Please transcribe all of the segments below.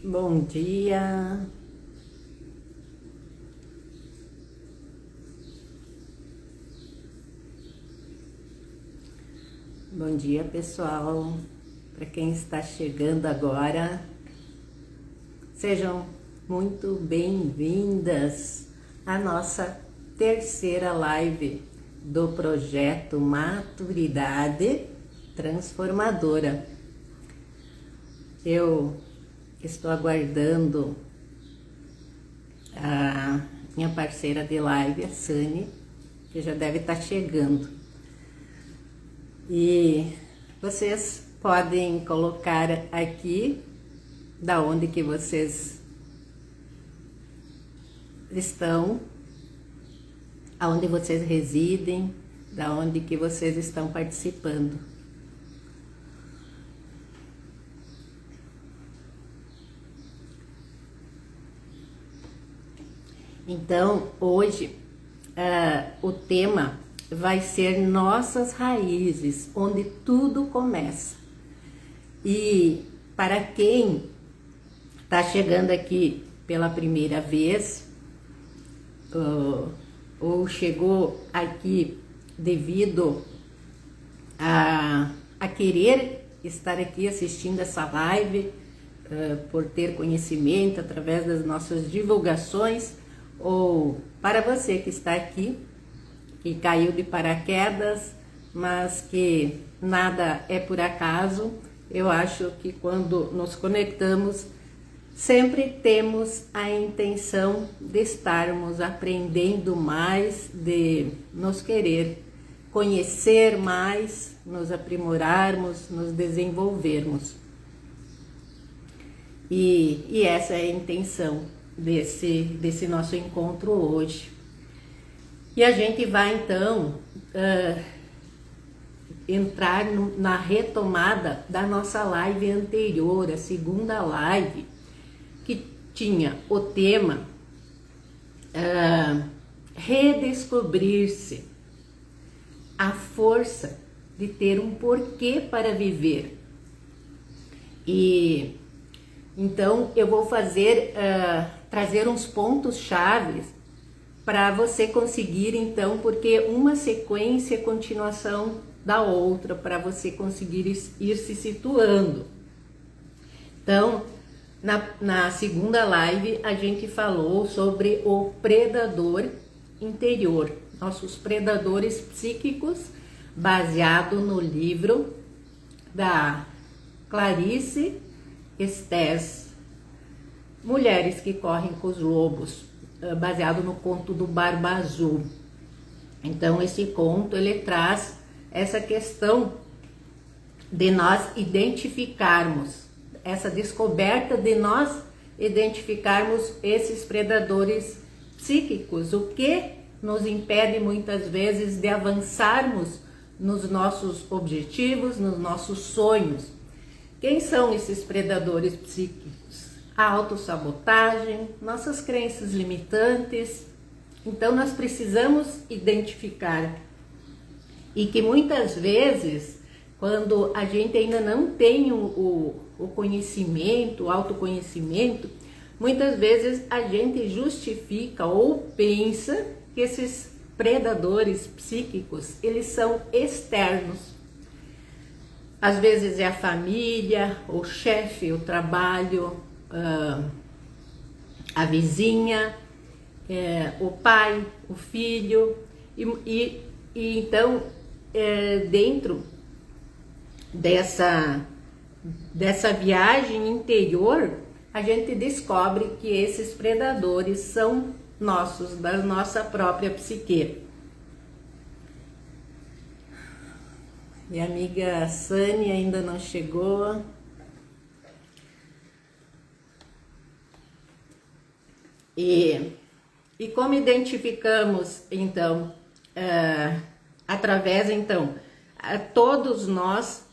Bom dia. Bom dia, pessoal. Para quem está chegando agora, sejam muito bem-vindas à nossa terceira live do projeto Maturidade Transformadora. Eu estou aguardando a minha parceira de live, a Sani, que já deve estar chegando. E vocês podem colocar aqui da onde que vocês estão, aonde vocês residem, da onde que vocês estão participando. Então, hoje, o tema vai ser Nossas Raízes, onde tudo começa. E para quem está chegando aqui pela primeira vez, ou chegou aqui devido a querer estar aqui assistindo essa live, por ter conhecimento através das nossas divulgações, ou para você que está aqui, que caiu de paraquedas, mas que nada é por acaso, eu acho que quando nos conectamos, sempre temos a intenção de estarmos aprendendo mais, de nos querer conhecer mais, nos aprimorarmos, nos desenvolvermos. E essa é a intenção desse nosso encontro hoje. E a gente vai então entrar na retomada da nossa live anterior, a segunda live, que tinha o tema redescobrir-se, a força de ter um porquê para viver. E então eu vou trazer uns pontos chaves para você conseguir, então, porque uma sequência é continuação da outra, para você conseguir ir se situando. Então, na segunda live, a gente falou sobre o predador interior, nossos predadores psíquicos, baseado no livro da Clarice Estés, Mulheres que Correm com os Lobos, baseado no conto do Barba Azul. Então, esse conto, ele traz essa questão de nós identificarmos, essa descoberta de nós identificarmos esses predadores psíquicos, o que nos impede muitas vezes de avançarmos nos nossos objetivos, nos nossos sonhos. Quem são esses predadores psíquicos? A autossabotagem, nossas crenças limitantes. Então nós precisamos identificar, e que muitas vezes, quando a gente ainda não tem o conhecimento, o autoconhecimento, muitas vezes a gente justifica ou pensa que esses predadores psíquicos, eles são externos. Às vezes é a família, o chefe, o trabalho, a vizinha, o pai, o filho, e então dentro dessa viagem interior, a gente descobre que esses predadores são nossos, da nossa própria psique. Minha amiga Sani ainda não chegou. E como identificamos, então, através, então, todos nós,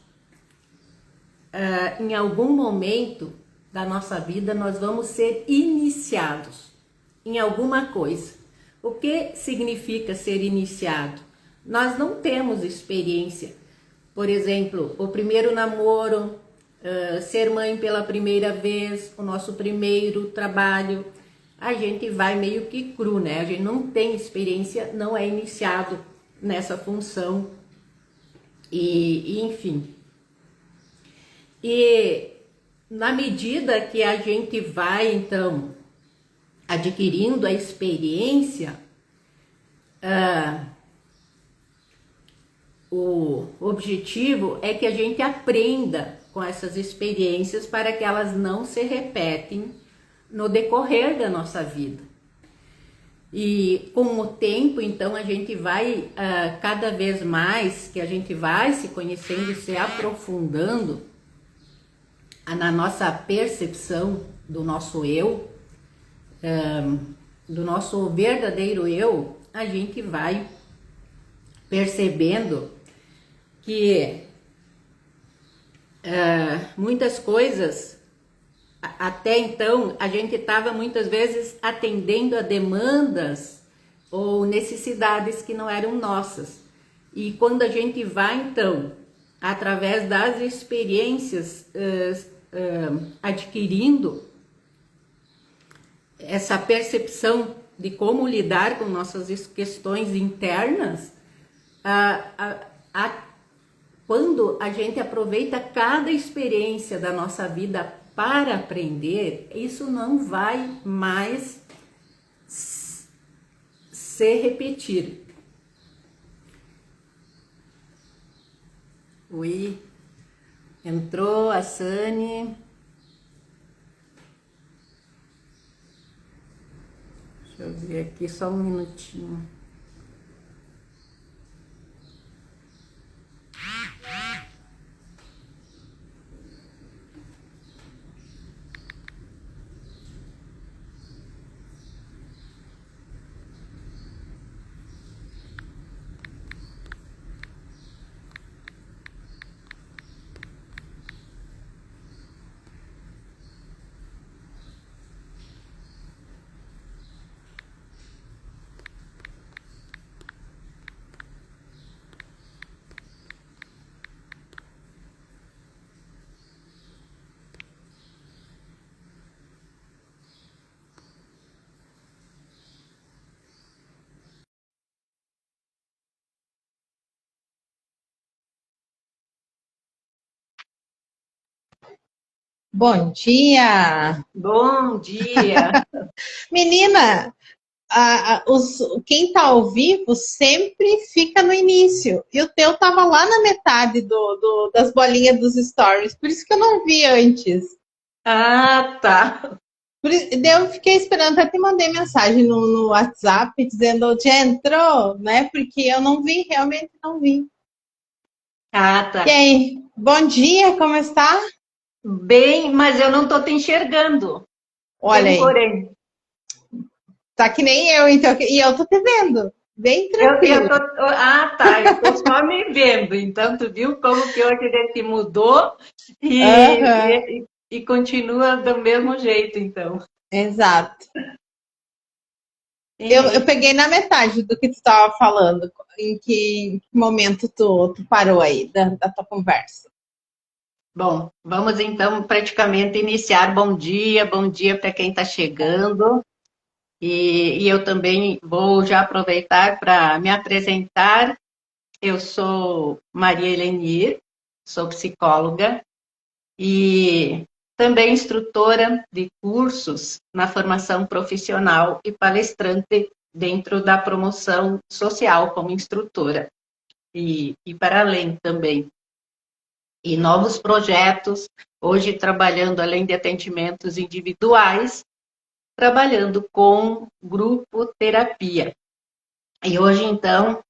em algum momento da nossa vida, nós vamos ser iniciados em alguma coisa. O que significa ser iniciado? Nós não temos experiência. Por exemplo, o primeiro namoro, ser mãe pela primeira vez, o nosso primeiro trabalho, a gente vai meio que cru, né? A gente não tem experiência, não é iniciado nessa função e enfim. E na medida que a gente vai, então, adquirindo a experiência, o objetivo é que a gente aprenda com essas experiências para que elas não se repetem no decorrer da nossa vida. E com o tempo, então, a gente vai, cada vez mais que a gente vai se conhecendo, se aprofundando na nossa percepção do nosso eu, do nosso verdadeiro eu, a gente vai percebendo que muitas coisas, até então, a gente estava muitas vezes atendendo a demandas ou necessidades que não eram nossas. E quando a gente vai, então, através das experiências, adquirindo essa percepção de como lidar com nossas questões internas, quando a gente aproveita cada experiência da nossa vida para aprender, isso não vai mais se repetir. Oi, entrou a Sani. Deixa eu ver aqui só um minutinho. Bom dia! Bom dia! Menina, quem está ao vivo sempre fica no início. E o teu estava lá na metade das bolinhas dos stories. Por isso que eu não vi antes. Ah, tá. Eu fiquei esperando, até te mandei mensagem no WhatsApp dizendo já entrou, né? Porque eu não vi, realmente não vi. Ah, tá. E aí, bom dia, como está? Bem, mas eu não estou te enxergando. Olha Tem aí. porém. Tá que nem eu, então. E eu tô te vendo. Bem tranquilo. Ah, tá. Eu tô só me vendo. Então, tu viu como que hoje a gente mudou e continua do mesmo jeito, então. Exato. Eu peguei na metade do que tu estava falando. Em que momento tu parou aí da tua conversa? Bom, vamos então praticamente iniciar. Bom dia para quem está chegando. E eu também vou já aproveitar para me apresentar. Eu sou Maria Helenir, sou psicóloga e também instrutora de cursos na formação profissional e palestrante dentro da promoção social como instrutora e para além também. E novos projetos, hoje trabalhando além de atendimentos individuais, trabalhando com grupo terapia. E hoje, então,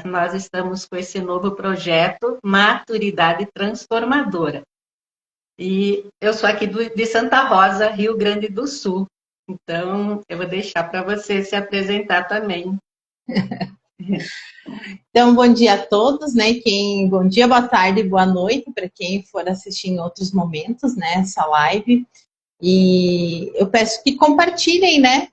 nós estamos com esse novo projeto, Maturidade Transformadora. E eu sou aqui de Santa Rosa, Rio Grande do Sul. Então, eu vou deixar para você se apresentar também. Então, bom dia a todos, né? Bom dia, boa tarde, boa noite para quem for assistir em outros momentos, né? Essa live. E eu peço que compartilhem, né?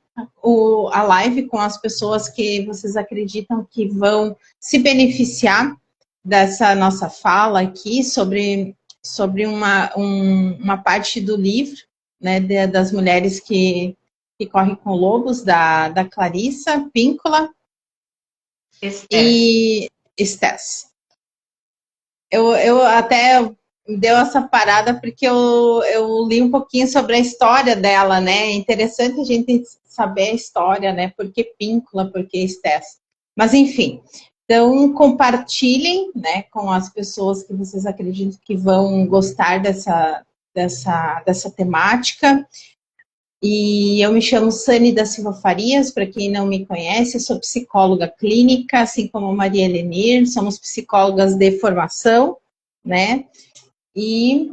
A live com as pessoas que vocês acreditam que vão se beneficiar dessa nossa fala aqui sobre sobre uma parte do livro, né, das mulheres que correm com lobos, da Clarissa Píncola e Stess. Eu até deu essa parada porque eu li um pouquinho sobre a história dela, né? É interessante a gente saber a história, né? Por que Píncola, por que Stess. Mas, enfim, então compartilhem, né, com as pessoas que vocês acreditam que vão gostar dessa temática. E eu me chamo Sani da Silva Farias, para quem não me conhece, sou psicóloga clínica, assim como a Maria Helenir, somos psicólogas de formação, né? E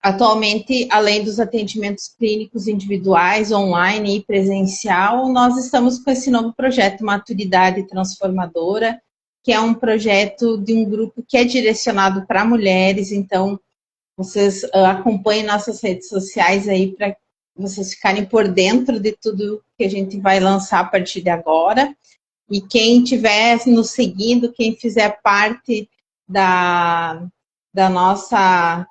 atualmente, além dos atendimentos clínicos individuais, online e presencial, nós estamos com esse novo projeto Maturidade Transformadora, que é um projeto de um grupo que é direcionado para mulheres, então vocês acompanhem nossas redes sociais aí para vocês ficarem por dentro de tudo que a gente vai lançar a partir de agora. E quem estiver nos seguindo, quem fizer parte da nossa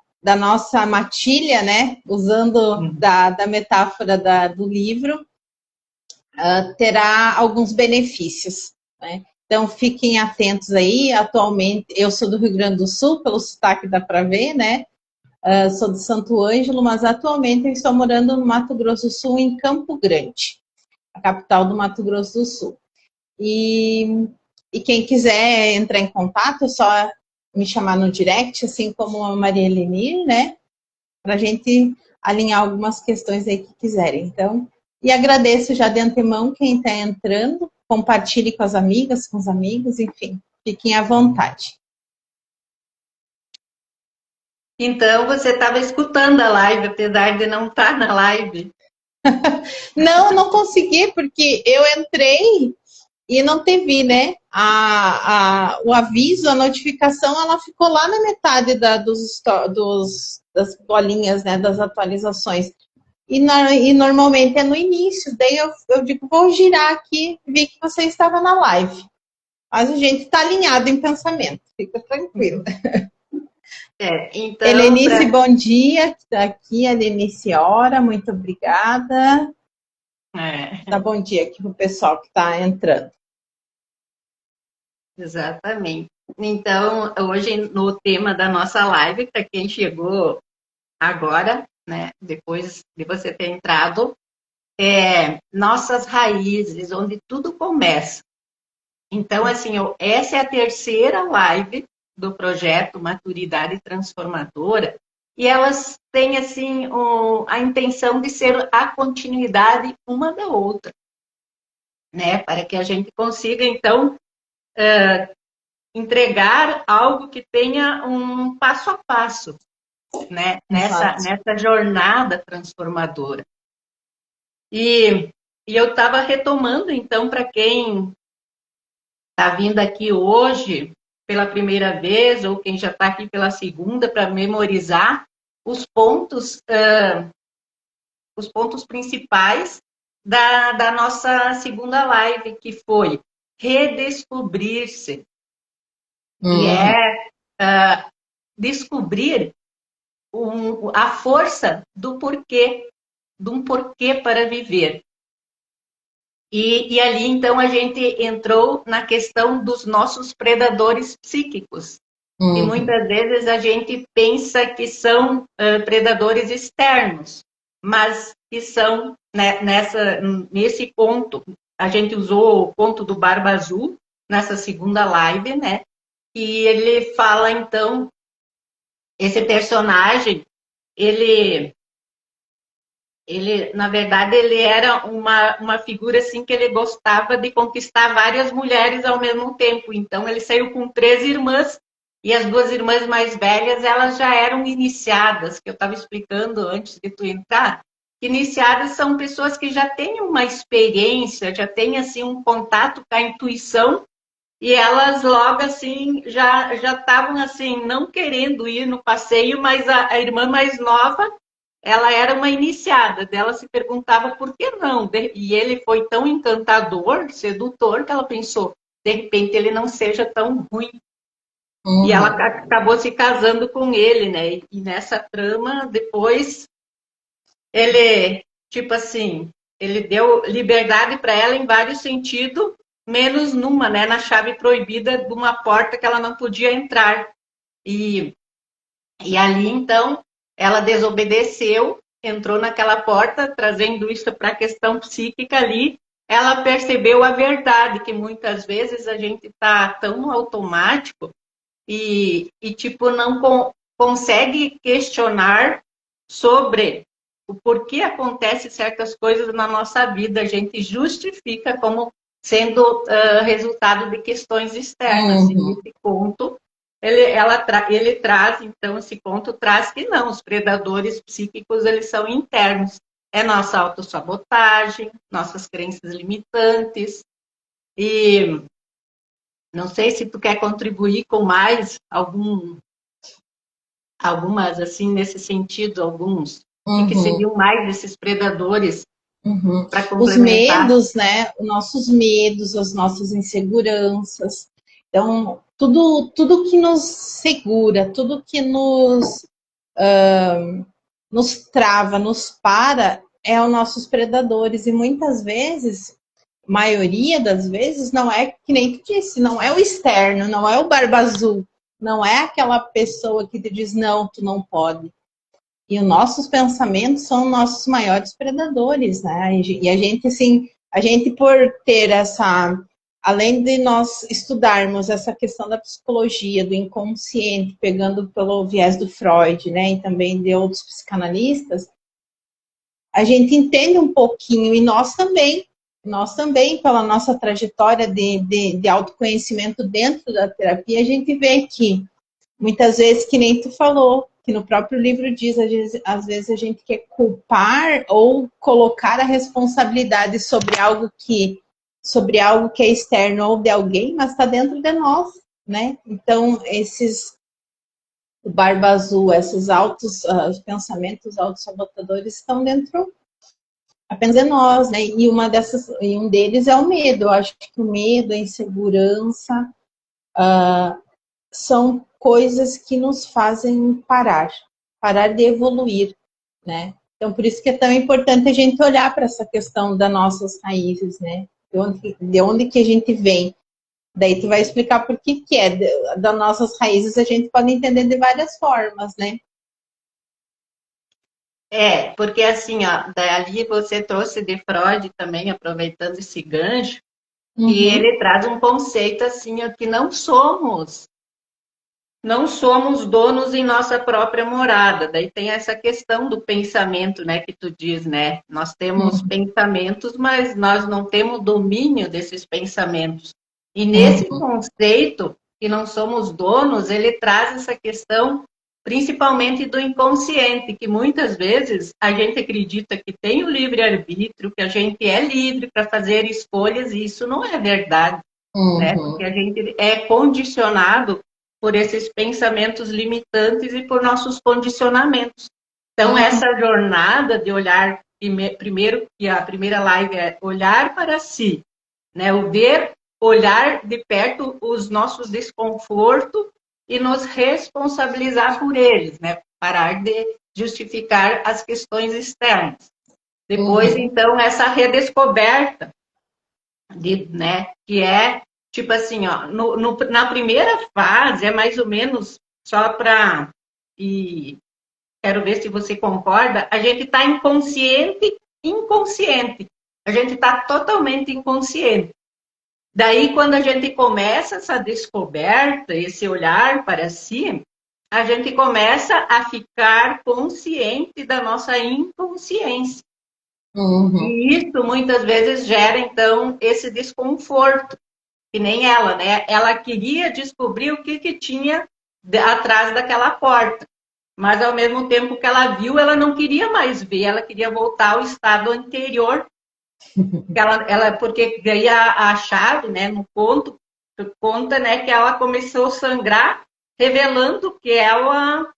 matilha, né, usando da metáfora do livro, terá alguns benefícios, né? Então, fiquem atentos aí. Atualmente, eu sou do Rio Grande do Sul, pelo sotaque dá para ver, né? Sou de Santo Ângelo, mas atualmente eu estou morando no Mato Grosso do Sul, em Campo Grande, a capital do Mato Grosso do Sul. E quem quiser entrar em contato, é só me chamar no direct, assim como a Maria Helenir, né? Para a gente alinhar algumas questões aí que quiserem. Então, e agradeço já de antemão quem está entrando, compartilhe com as amigas, com os amigos, enfim, fiquem à vontade. Então, você estava escutando a live, apesar de não estar na live. Não consegui, porque eu entrei e não teve, né? O aviso, a notificação, ela ficou lá na metade das bolinhas, né? Das atualizações. E normalmente é no início. Daí eu digo, vou girar aqui, vi que você estava na live. Mas a gente está alinhado em pensamento, fica tranquilo. Então, Helenice, bom dia. Está aqui a Helenice Hora, muito obrigada. Dá bom dia aqui para o pessoal que está entrando. Exatamente. Então, hoje no tema da nossa live, para quem chegou agora, né, depois de você ter entrado, nossas raízes, onde tudo começa. Então, assim, essa é a terceira live do projeto Maturidade Transformadora, e elas têm, assim, a intenção de ser a continuidade uma da outra, né, para que a gente consiga, então, entregar algo que tenha um passo a passo, né, nessa jornada transformadora. E eu estava retomando, então, para quem está vindo aqui hoje pela primeira vez, ou quem já está aqui pela segunda, para memorizar os pontos principais da nossa segunda live, que foi redescobrir-se. E descobrir a força do porquê, de um porquê para viver. E ali, então, a gente entrou na questão dos nossos predadores psíquicos. E muitas vezes a gente pensa que são predadores externos, mas que são, né, nesse conto, a gente usou o conto do Barba Azul, nessa segunda live, né? E ele fala, então, esse personagem, ele na verdade, ele era uma figura assim que ele gostava de conquistar várias mulheres ao mesmo tempo. Então, ele saiu com 3 irmãs, e as 2 irmãs mais velhas, elas já eram iniciadas, que eu estava explicando antes de tu entrar. Iniciadas são pessoas que já têm uma experiência, já têm assim um contato com a intuição, e elas logo assim já estavam assim não querendo ir no passeio, mas a irmã mais nova, ela era uma iniciada, dela se perguntava por que não, e ele foi tão encantador, sedutor, que ela pensou, de repente ele não seja tão ruim. E ela Uhum. acabou se casando com ele, né? E nessa trama, depois, ele, tipo assim, ele deu liberdade para ela em vários sentidos, menos numa, né? Na chave proibida de uma porta que ela não podia entrar. E, e ali, então, ela desobedeceu, entrou naquela porta, trazendo isso para a questão psíquica ali. Ela percebeu a verdade, que muitas vezes a gente está tão no automático tipo, não consegue questionar sobre o porquê acontecem certas coisas na nossa vida. A gente justifica como sendo resultado de questões externas. E Uhum. nesse ponto, ele traz, então, esse ponto traz que não, os predadores psíquicos, eles são internos. É nossa autossabotagem, nossas crenças limitantes, e não sei se tu quer contribuir com mais algumas, assim, nesse sentido, alguns. O que Uhum. seriam mais desses predadores Uhum. para Os complementar? medos, né? Os nossos medos, as nossas inseguranças. Então, tudo que nos segura, tudo que nos trava, nos para, é os nossos predadores. E muitas vezes, maioria das vezes, não é que nem tu disse, não é o externo, não é o barba azul, não é aquela pessoa que te diz não, tu não pode. E os nossos pensamentos são nossos maiores predadores, né? E a gente, assim, a gente por ter essa, além de nós estudarmos essa questão da psicologia, do inconsciente, pegando pelo viés do Freud, né, e também de outros psicanalistas, a gente entende um pouquinho, e nós também, pela nossa trajetória de autoconhecimento dentro da terapia, a gente vê que muitas vezes, que nem tu falou, que no próprio livro diz, às vezes a gente quer culpar ou colocar a responsabilidade sobre algo que é externo ou de alguém, mas está dentro de nós, né? Então, o barba azul, esses os pensamentos autossabotadores estão dentro apenas de nós, né? E um deles é o medo. Eu acho que o medo, a insegurança, são coisas que nos fazem parar de evoluir, né? Então, por isso que é tão importante a gente olhar para essa questão das nossas raízes, né? De onde que a gente vem. Daí tu vai explicar por que é. Das nossas raízes a gente pode entender de várias formas, né? Porque assim, ó, dali você trouxe de Freud também, aproveitando esse gancho, que Uhum, ele traz um conceito assim, ó, que não somos donos em nossa própria morada. Daí tem essa questão do pensamento, né, que tu diz, né? Nós temos uhum, pensamentos, mas nós não temos domínio desses pensamentos. E nesse uhum, conceito, que não somos donos, ele traz essa questão principalmente do inconsciente, que muitas vezes a gente acredita que tem o livre-arbítrio, que a gente é livre para fazer escolhas, e isso não é verdade, né? Porque uhum, a gente é condicionado por esses pensamentos limitantes e por nossos condicionamentos. Então, uhum, essa jornada de olhar, primeiro, que a primeira live é olhar para si, né? O ver, olhar de perto os nossos desconfortos e nos responsabilizar por eles, né? Parar de justificar as questões externas. Depois, uhum, então, essa redescoberta né? Que é tipo assim, ó, na primeira fase é mais ou menos só para e quero ver se você concorda. A gente está inconsciente. A gente está totalmente inconsciente. Daí, quando a gente começa essa descoberta, esse olhar para si, a gente começa a ficar consciente da nossa inconsciência. uhum, E isso muitas vezes gera, então, esse desconforto, que nem ela, né? Ela queria descobrir o que tinha atrás daquela porta. Mas ao mesmo tempo que ela viu, ela não queria mais ver, ela queria voltar ao estado anterior. Porque daí a chave, né, no conto, conta, né, que ela começou a sangrar, revelando que ela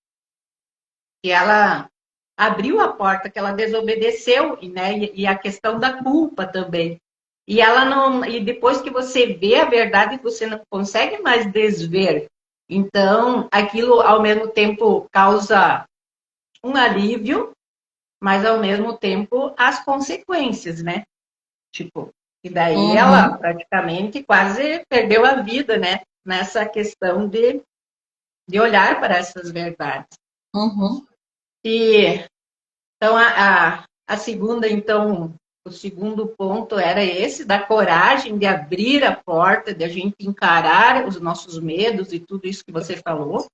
abriu a porta, que ela desobedeceu, né, e a questão da culpa também. E ela não, e depois que você vê a verdade, você não consegue mais desver. Então, aquilo ao mesmo tempo causa um alívio, mas ao mesmo tempo as consequências, né? Tipo, e daí ela Uhum, praticamente quase perdeu a vida, né? Nessa questão de olhar para essas verdades. uhum. E então a segunda, então, o segundo ponto era esse, da coragem de abrir a porta, de a gente encarar os nossos medos e tudo isso que você falou.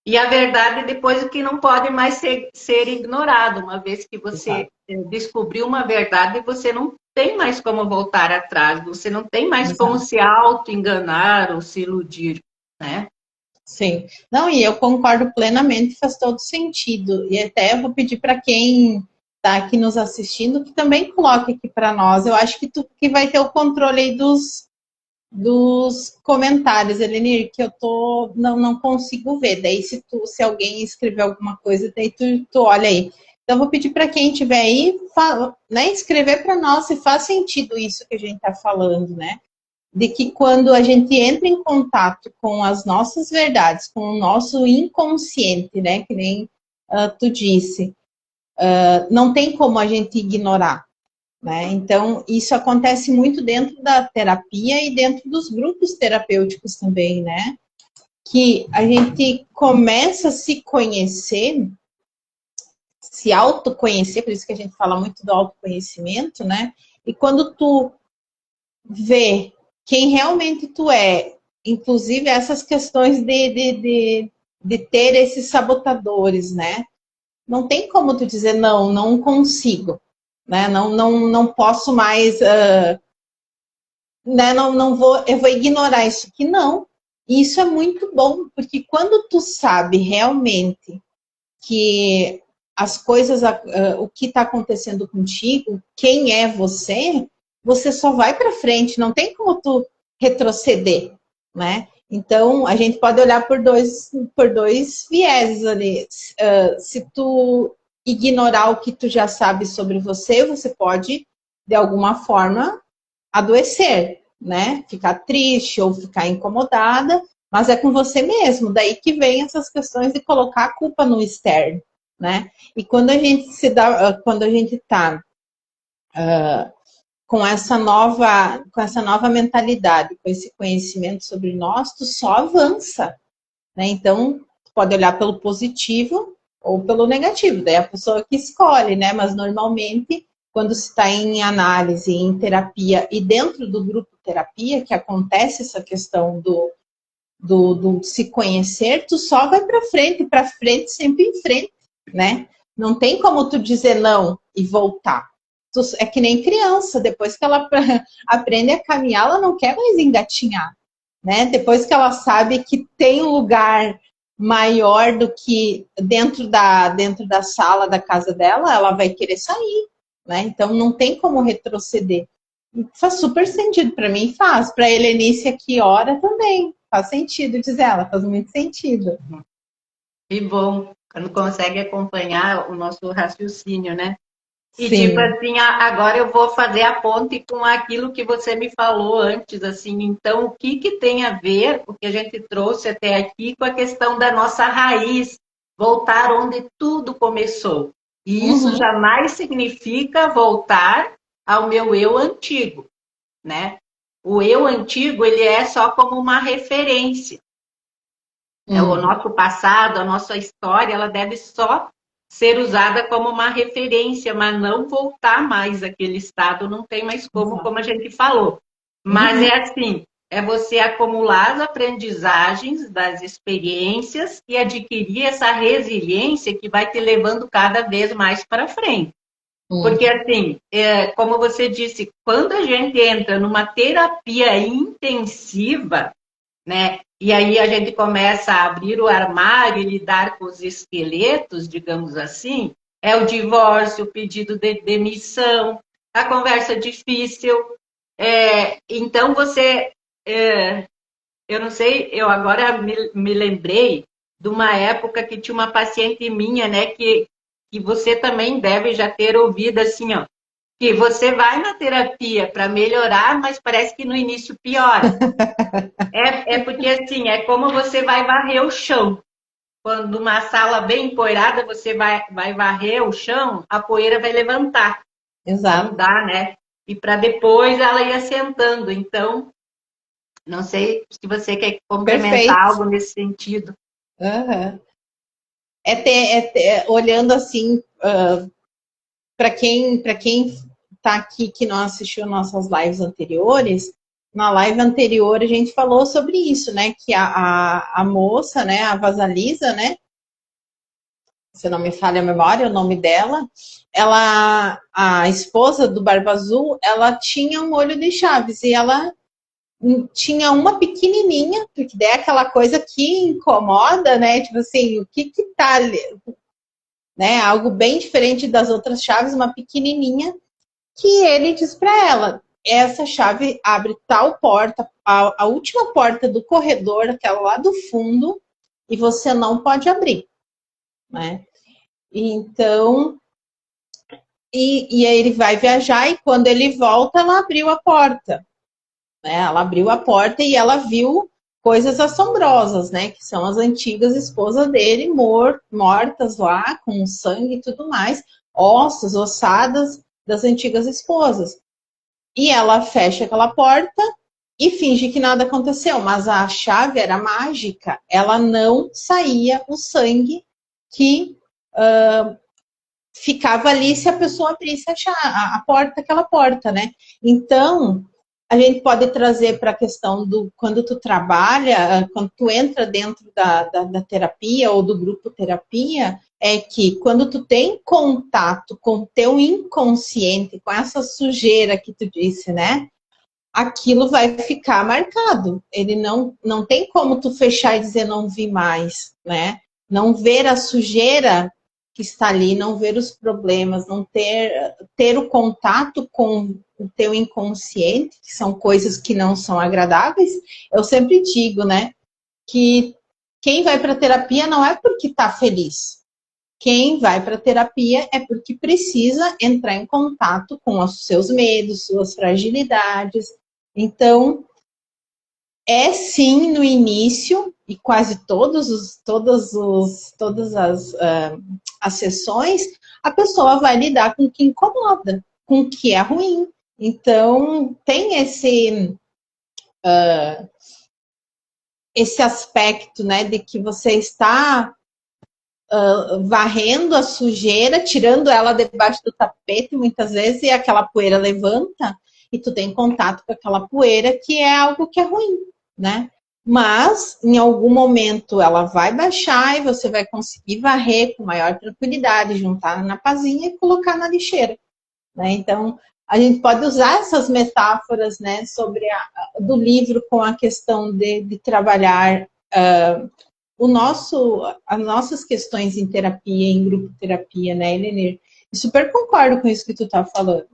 E a verdade depois que não pode mais ser ignorado, uma vez que você Exato, descobriu uma verdade, você não tem mais como voltar atrás, você não tem mais como exato. se auto-enganar ou se iludir, né? Sim. Não, e eu concordo plenamente, faz todo sentido. E até eu vou pedir para quem está aqui nos assistindo que também coloque aqui para nós. Eu acho que tu que vai ter o controle aí dos comentários, Elenir, que eu não consigo ver. Daí se alguém escrever alguma coisa, daí tu olha aí. Então eu vou pedir para quem estiver aí, né, escrever para nós se faz sentido isso que a gente está falando, né? De que quando a gente entra em contato com as nossas verdades, com o nosso inconsciente, né, que nem tu disse, não tem como a gente ignorar, né? Então, isso acontece muito dentro da terapia e dentro dos grupos terapêuticos também, né? Que a gente começa a se conhecer, se autoconhecer, por isso que a gente fala muito do autoconhecimento, né? E quando tu vê quem realmente tu é, inclusive essas questões de ter esses sabotadores, né? Não tem como tu dizer não consigo, né? Não posso mais, né? Não vou, eu vou ignorar isso aqui, não. E isso é muito bom, porque quando tu sabe realmente que as coisas, o que está acontecendo contigo, quem é você, você só vai para frente, não tem como tu retroceder, né? Então, a gente pode olhar por dois vieses ali. Se tu ignorar o que tu já sabe sobre você, você pode, de alguma forma, adoecer, né? Ficar triste ou ficar incomodada, mas é com você mesmo. Daí que vem essas questões de colocar a culpa no externo, né? E quando a gente quando a gente está com essa nova mentalidade, com esse conhecimento sobre nós, tu só avança, né? Então, tu pode olhar pelo positivo ou pelo negativo, daí a pessoa que escolhe, né? Mas normalmente, quando se está em análise, em terapia e dentro do grupo terapia, que acontece essa questão do se conhecer, tu só vai para frente, sempre em frente, né? Não tem como tu dizer não e voltar. É que nem criança, depois que ela aprende a caminhar, ela não quer mais engatinhar, né? Depois que ela sabe que tem um lugar maior do que dentro da sala da casa dela, ela vai querer sair, né? Então não tem como retroceder. Faz super sentido para mim, faz. Para a Helenice aqui, ora também. Faz sentido, diz ela, faz muito sentido. E bom, quando consegue acompanhar o nosso raciocínio, né? E tipo Sim. assim, agora eu vou fazer a ponte com aquilo que você me falou antes, assim, então o que que tem a ver o que a gente trouxe até aqui com a questão da nossa raiz, voltar onde tudo começou. E isso Uhum. jamais significa voltar ao meu eu antigo, né? O eu antigo, ele é só como uma referência. É o Uhum. nosso passado, a nossa história, ela deve só ser usada como uma referência, mas não voltar mais àquele estado, não tem mais Exato. como a gente falou. Mas Uhum. é assim, é você acumular as aprendizagens das experiências e adquirir essa resiliência que vai te levando cada vez mais para frente. Porque, Uhum. assim, como você disse, quando a gente entra numa terapia intensiva, né? E aí a gente começa a abrir o armário e lidar com os esqueletos, digamos assim, é o divórcio, o pedido de demissão, a conversa difícil. Então você, eu não sei, eu agora me lembrei de uma época que tinha uma paciente minha, né, que você também deve já ter ouvido assim, ó. que você vai na terapia para melhorar, mas parece que no início piora. É porque, assim, é como você vai varrer o chão. Quando uma sala bem empoeirada, você vai varrer o chão, a poeira vai levantar. Exato. Não dá, né? E para depois ela ir assentando. Então, não sei se você quer complementar Perfeito. algo nesse sentido. Uhum. Olhando assim, para quem está aqui que não assistiu nossas lives anteriores, na live anterior a gente falou sobre isso, né? Que a moça, né, a Vasalisa, né? Se não me falha a memória, o nome dela, ela, a esposa do Barba Azul, ela tinha um olho de chaves e ela tinha uma pequenininha, porque daí é aquela coisa que incomoda, né? Tipo assim, o que tá ali, né? Algo bem diferente das outras chaves, uma pequenininha, que ele diz para ela: essa chave abre tal porta, a última porta do corredor, aquela lá do fundo, e você não pode abrir, né? Então, e aí ele vai viajar e quando ele volta, ela abriu a porta, né? Ela abriu a porta e ela viu coisas assombrosas, né? Que são as antigas esposas dele mortas lá, com sangue e tudo mais, ossos, ossadas das antigas esposas. E ela fecha aquela porta e finge que nada aconteceu, mas a chave era mágica, ela não saía o sangue que ficava ali se a pessoa abrisse a porta, aquela porta, né? Então, a gente pode trazer para a questão do quando tu trabalha, quando tu entra dentro da terapia ou do grupo terapia, é que quando tu tem contato com o teu inconsciente, com essa sujeira que tu disse, né? Aquilo vai ficar marcado. Ele não tem como tu fechar e dizer não vi mais, né? Não ver a sujeira que está ali, não ver os problemas, não ter o contato com o teu inconsciente, que são coisas que não são agradáveis. Eu sempre digo, né, que quem vai para terapia não é porque está feliz. Quem vai para terapia é porque precisa entrar em contato com os seus medos, suas fragilidades. Então, é sim no início, e quase todas as sessões, a pessoa vai lidar com o que incomoda, com o que é ruim. Então, tem esse aspecto, né, de que você está varrendo a sujeira, tirando ela debaixo do tapete, muitas vezes, e aquela poeira levanta, e tu tem contato com aquela poeira, que é algo que é ruim, né? Mas, em algum momento, ela vai baixar e você vai conseguir varrer com maior tranquilidade, juntar na pazinha e colocar na lixeira, né? Então, a gente pode usar essas metáforas, né, do livro com a questão de trabalhar as nossas questões em terapia, em grupo terapia, né, Elenir? E super concordo com isso que tu tá falando.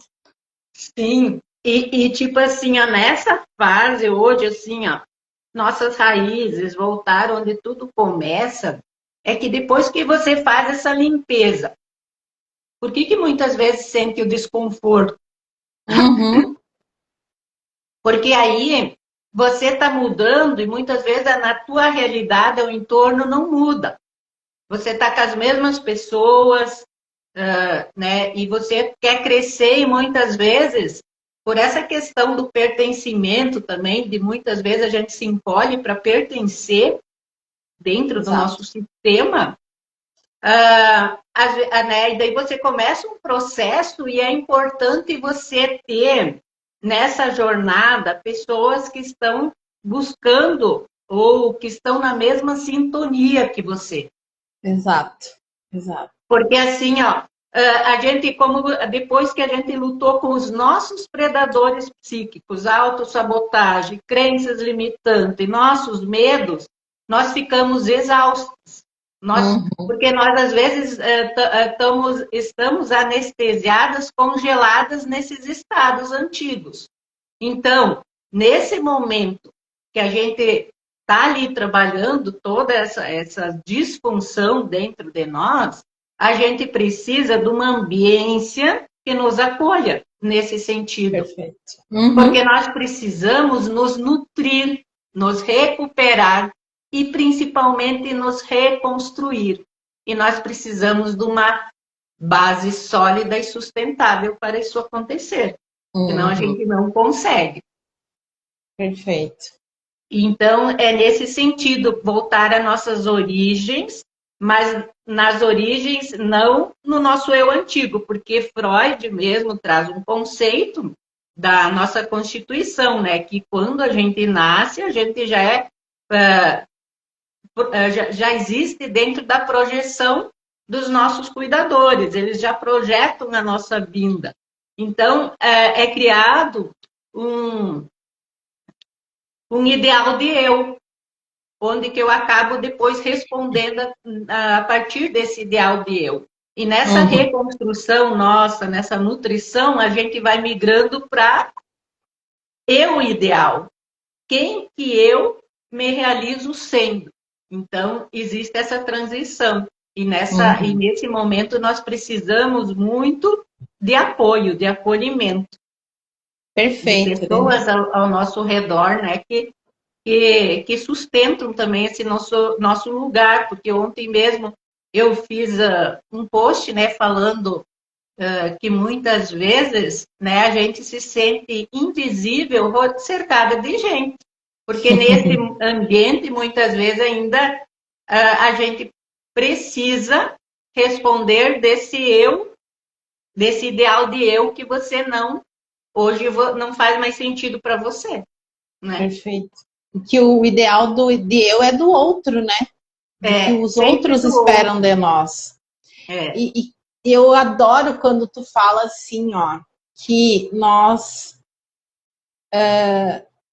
Sim, e tipo assim, ó, nessa fase hoje, assim, ó, nossas raízes voltaram onde tudo começa, é que depois que você faz essa limpeza, por que muitas vezes sente o desconforto? Uhum. Porque aí você está mudando e muitas vezes na tua realidade o entorno não muda. Você está com as mesmas pessoas, né? E você quer crescer e muitas vezes, por essa questão do pertencimento também, de muitas vezes a gente se encolhe para pertencer dentro do Exato. nosso sistema, né? E daí você começa um processo e é importante você ter nessa jornada pessoas que estão buscando ou que estão na mesma sintonia que você. Exato. Exato. Porque assim, ó, a gente, como depois que a gente lutou com os nossos predadores psíquicos, autossabotagem, crenças limitantes, nossos medos, nós ficamos exaustos. Porque nós, às vezes, estamos anestesiadas, congeladas nesses estados antigos. Então, nesse momento que a gente está ali trabalhando toda essa disfunção dentro de nós, a gente precisa de uma ambiência que nos acolha nesse sentido. Perfeito. Porque nós precisamos nos nutrir, nos recuperar e principalmente nos reconstruir. E nós precisamos de uma base sólida e sustentável para isso acontecer. Senão a gente não consegue. Perfeito. Então, é nesse sentido, voltar às nossas origens, mas nas origens não no nosso eu antigo, porque Freud mesmo traz um conceito da nossa Constituição, né? Que quando a gente nasce, a gente já existe dentro da projeção dos nossos cuidadores, eles já projetam a nossa vinda. Então, é criado um ideal de eu, onde que eu acabo depois respondendo a partir desse ideal de eu. E nessa reconstrução nossa, nessa nutrição, a gente vai migrando para eu ideal. Quem que eu me realizo sendo? Então, existe essa transição. E nesse momento nós precisamos muito de apoio, de acolhimento. Perfeito. De pessoas ao nosso redor, né, que sustentam também esse nosso lugar, porque ontem mesmo eu fiz um post, né, falando que muitas vezes, né, a gente se sente invisível, cercada de gente, porque nesse ambiente, muitas vezes ainda a gente precisa responder desse ideal de eu que você hoje não faz mais sentido para você, né? Perfeito. Que o ideal de eu é do outro, né? Que os outros esperam de nós. E eu adoro quando tu fala assim, ó, que nós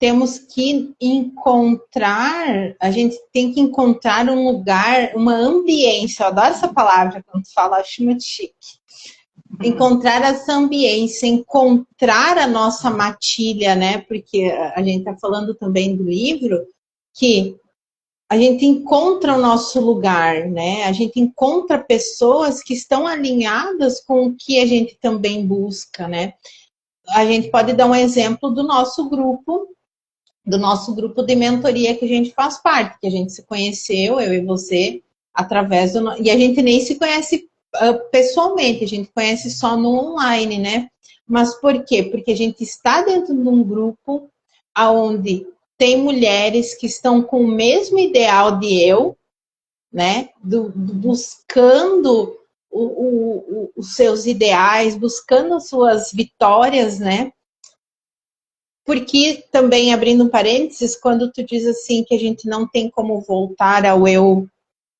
temos que encontrar, a gente tem que encontrar um lugar, uma ambiência, eu adoro essa palavra quando tu fala, acho muito chique. Encontrar essa ambiência, encontrar a nossa matilha, né? Porque a gente está falando também do livro, que a gente encontra o nosso lugar, né? A gente encontra pessoas que estão alinhadas com o que a gente também busca, né? A gente pode dar um exemplo do nosso grupo de mentoria que a gente faz parte, que a gente se conheceu, eu e você, através do... E a gente nem se conhece pessoalmente, a gente conhece só no online, né? Mas por quê? Porque a gente está dentro de um grupo onde tem mulheres que estão com o mesmo ideal de eu, né? Buscando os seus ideais, buscando as suas vitórias, né? Porque também, abrindo um parênteses, quando tu diz assim que a gente não tem como voltar ao eu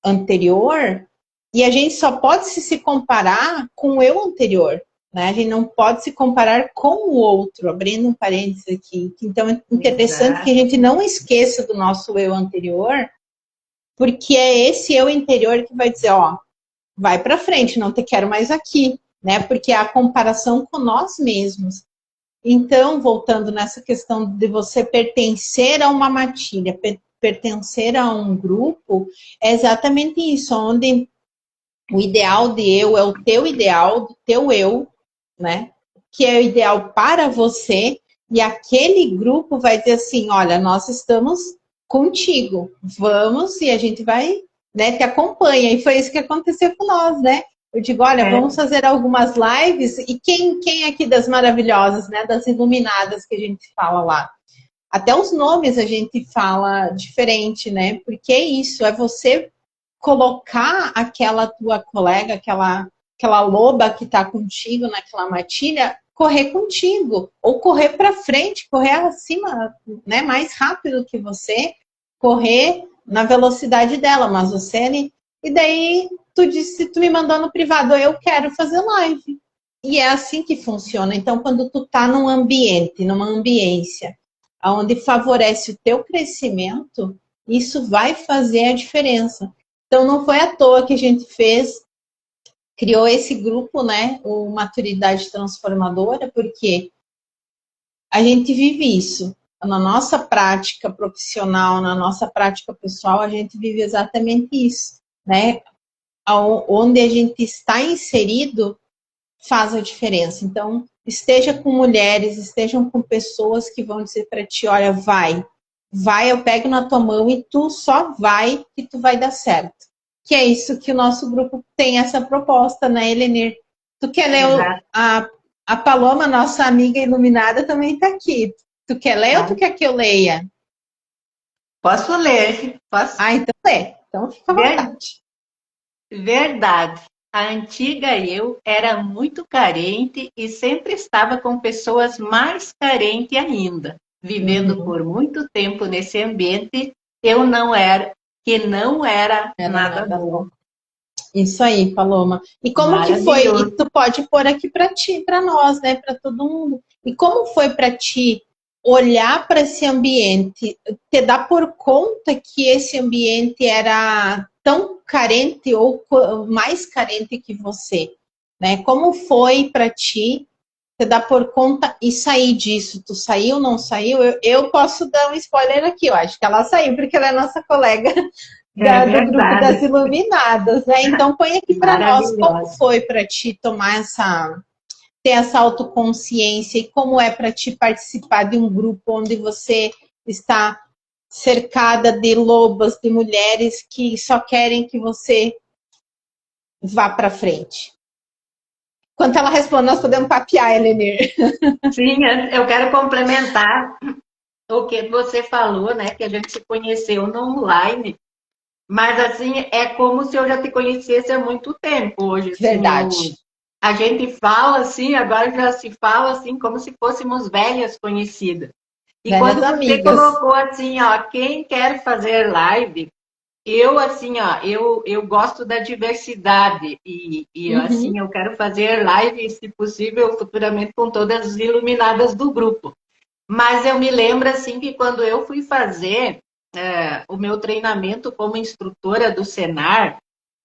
anterior, e a gente só pode se comparar com o eu anterior, né? A gente não pode se comparar com o outro, abrindo um parênteses aqui. Então é interessante que a gente não esqueça do nosso eu anterior, porque é esse eu interior que vai dizer, ó, vai para frente, não te quero mais aqui, né? Porque é a comparação com nós mesmos. Então, voltando nessa questão de você pertencer a uma matilha, pertencer a um grupo, é exatamente isso, onde o ideal de eu é o teu ideal, do teu eu, né? Que é o ideal para você, e aquele grupo vai dizer assim, olha, nós estamos contigo, vamos, e a gente vai, né, te acompanha, e foi isso que aconteceu com nós, né? Eu digo, olha, vamos fazer algumas lives, e quem aqui das maravilhosas, né, das iluminadas que a gente fala lá? Até os nomes a gente fala diferente, né? Porque é isso, é você colocar aquela tua colega, aquela loba que está contigo naquela matilha, correr contigo, ou correr para frente, correr acima, né, mais rápido que você, correr na velocidade dela, mas você... E daí, tu me mandou no privado, eu quero fazer live. E é assim que funciona. Então, quando tu tá num ambiente, numa ambiência, onde favorece o teu crescimento, isso vai fazer a diferença. Então, não foi à toa que a gente criou esse grupo, né, o Maturidade Transformadora, porque a gente vive isso. Na nossa prática profissional, na nossa prática pessoal, a gente vive exatamente isso, né? Onde a gente está inserido, faz a diferença. Então, esteja com mulheres, estejam com pessoas que vão dizer para ti, olha, vai, eu pego na tua mão e tu só vai, que tu vai dar certo. Que é isso que o nosso grupo tem essa proposta, né, Helenir? Tu quer ler a Paloma, nossa amiga iluminada, também está aqui. Tu quer ler ou tu quer que eu leia? Posso ler. Posso? Então lê. Então fica à vontade. Verdade. A antiga eu era muito carente e sempre estava com pessoas mais carentes ainda. Vivendo por muito tempo nesse ambiente, eu não era nada bom. Isso aí, Paloma. E como que foi? E tu pode pôr aqui para ti, para nós, né, para todo mundo. E como foi para ti olhar para esse ambiente, te dar por conta que esse ambiente era tão carente ou mais carente que você, né? Como foi para ti te dar por conta e sair disso? Tu saiu, não saiu? Eu posso dar um spoiler aqui, eu acho que ela saiu porque ela é nossa colega do grupo das Iluminadas, né? Então põe aqui para nós como foi para ti tomar ter essa autoconsciência e como é para ti participar de um grupo onde você está cercada de lobas, de mulheres que só querem que você vá para frente. Enquanto ela responde, nós podemos papear, Helenir. Sim, eu quero complementar o que você falou, né? Que a gente se conheceu no online, mas assim, é como se eu já te conhecesse há muito tempo hoje. Assim, Verdade. A gente fala assim, agora já se fala assim, como se fôssemos velhas conhecidas. E velhas quando você amigas. colocou assim, ó, quem quer fazer live, eu assim, ó, eu gosto da diversidade e assim, eu quero fazer live, se possível, futuramente com todas as iluminadas do grupo. Mas eu me lembro assim que quando eu fui fazer o meu treinamento como instrutora do Senar,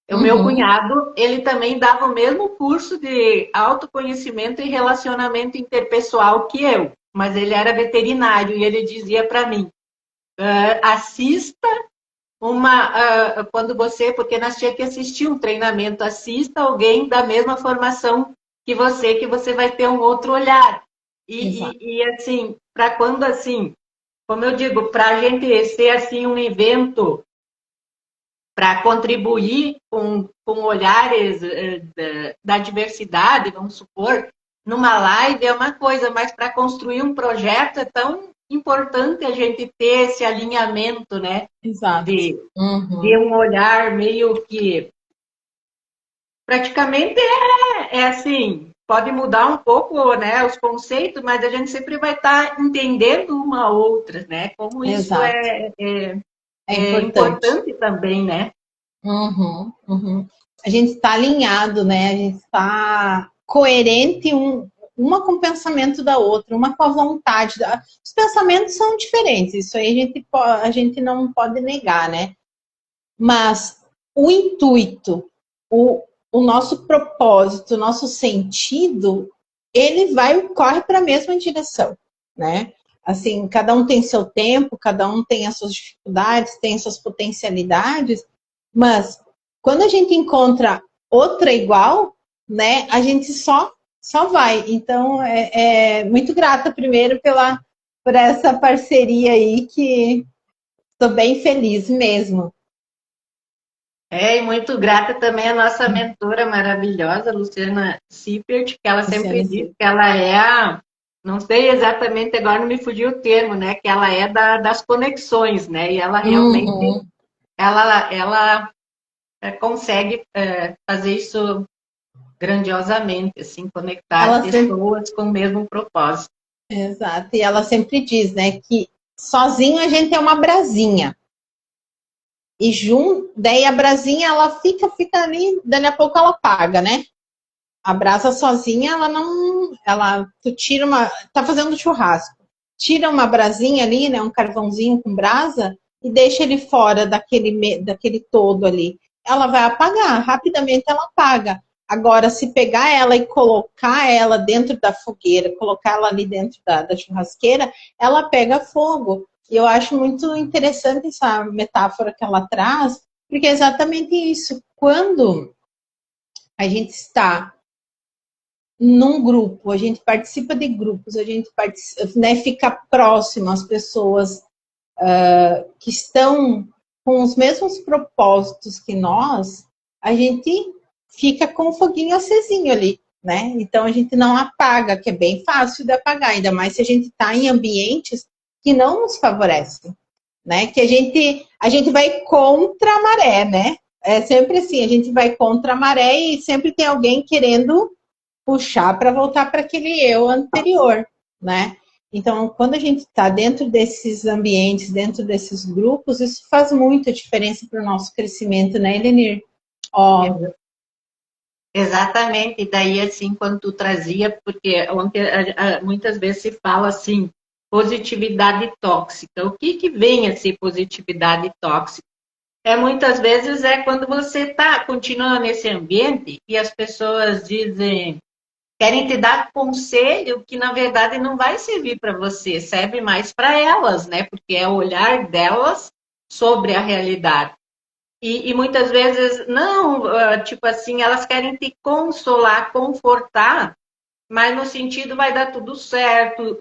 o meu cunhado, ele também dava o mesmo curso de autoconhecimento e relacionamento interpessoal que eu, mas ele era veterinário e ele dizia para mim, assista quando você, porque nós tínhamos que assistir um treinamento, assista alguém da mesma formação que você vai ter um outro olhar. E assim, para quando assim, como eu digo, para a gente ser assim um evento para contribuir com olhares da diversidade, vamos supor, numa live é uma coisa, mas para construir um projeto é tão importante a gente ter esse alinhamento, né? Exato. De um olhar meio que praticamente é assim, pode mudar um pouco, né, os conceitos, mas a gente sempre vai estar entendendo uma a outra, né? Como isso é importante também, né? A gente está alinhado, né? A gente está coerente uma com o pensamento da outra, uma com a vontade. Os pensamentos são diferentes, isso aí a gente não pode negar, né? Mas o intuito, o nosso propósito, o nosso sentido, ele corre para a mesma direção, né? Assim, cada um tem seu tempo, cada um tem as suas dificuldades, tem suas potencialidades, mas quando a gente encontra outra igual, né, a gente só vai. Então, muito grata primeiro por essa parceria aí, que estou bem feliz mesmo. E muito grata também a nossa mentora maravilhosa, Luciana Sippert, que ela sempre diz que ela é não sei exatamente, agora não me fugiu o termo, né, que ela é das conexões, né, e ela realmente, ela consegue fazer isso grandiosamente, assim, conectar pessoas com o mesmo propósito. Exato, e ela sempre diz, né, que sozinho a gente é uma brasinha. E daí a brasinha, ela fica ali, dali a pouco ela apaga, né? A brasa sozinha, tu tira tá fazendo churrasco, tira uma brasinha ali, né, um carvãozinho com brasa, e deixa ele fora daquele todo ali. Ela vai apagar, rapidamente ela apaga. Agora, se pegar ela e colocar ela dentro da fogueira, colocar ela ali dentro da churrasqueira, ela pega fogo. E eu acho muito interessante essa metáfora que ela traz, porque é exatamente isso. Quando a gente está num grupo, a gente participa de grupos, a gente participa, né, fica próximo às pessoas que estão com os mesmos propósitos que nós, a gente fica com o foguinho acesinho ali, né? Então a gente não apaga, que é bem fácil de apagar, ainda mais se a gente está em ambientes que não nos favorecem, né? Que a gente vai contra a maré, né? É sempre assim, a gente vai contra a maré e sempre tem alguém querendo puxar para voltar para aquele eu anterior, né? Então, quando a gente está dentro desses ambientes, dentro desses grupos, isso faz muita diferença para o nosso crescimento, né, Elenir? Ó, Exatamente, e daí assim, quando tu trazia, porque ontem, muitas vezes se fala assim, positividade tóxica. O que que vem a ser positividade tóxica? Muitas vezes é quando você continua nesse ambiente e as pessoas dizem, querem te dar conselho que na verdade não vai servir para você, serve mais para elas, né? Porque é o olhar delas sobre a realidade. E muitas vezes, não, tipo assim, elas querem te consolar, confortar, mas no sentido vai dar tudo certo,